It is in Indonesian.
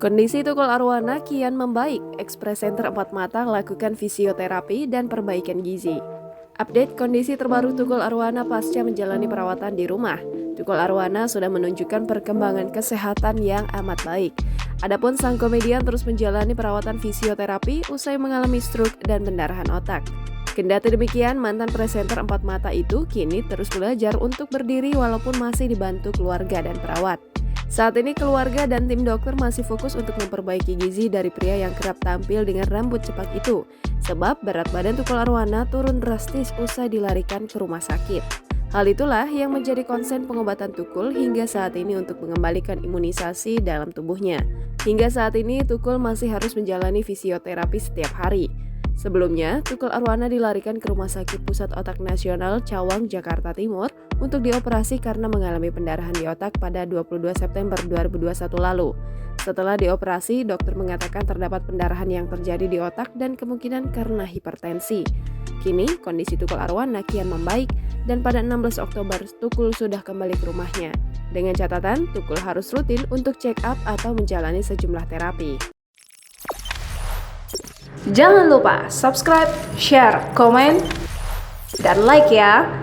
Kondisi Tukul Arwana kian membaik. Express Center 4 Mata lakukan fisioterapi dan perbaikan gizi. Update kondisi terbaru Tukul Arwana pasca menjalani perawatan di rumah. Tukul Arwana sudah menunjukkan perkembangan kesehatan yang amat baik. Adapun sang komedian terus menjalani perawatan fisioterapi usai mengalami stroke dan pendarahan otak. Kendati demikian, mantan presenter 4 Mata itu kini terus belajar untuk berdiri walaupun masih dibantu keluarga dan perawat. Saat ini keluarga dan tim dokter masih fokus untuk memperbaiki gizi dari pria yang kerap tampil dengan rambut cepak itu. Sebab berat badan Tukul Arwana turun drastis usai dilarikan ke rumah sakit. Hal itulah yang menjadi konsen pengobatan Tukul hingga saat ini untuk mengembalikan imunisasi dalam tubuhnya. Hingga saat ini Tukul masih harus menjalani fisioterapi setiap hari. Sebelumnya, Tukul Arwana dilarikan ke Rumah Sakit Pusat Otak Nasional Cawang, Jakarta Timur untuk dioperasi karena mengalami pendarahan di otak pada 22 September 2021 lalu. Setelah dioperasi, dokter mengatakan terdapat pendarahan yang terjadi di otak dan kemungkinan karena hipertensi. Kini, kondisi Tukul Arwana kian membaik dan pada 16 Oktober Tukul sudah kembali ke rumahnya. Dengan catatan, Tukul harus rutin untuk check up atau menjalani sejumlah terapi. Jangan lupa subscribe, share, komen, dan like ya!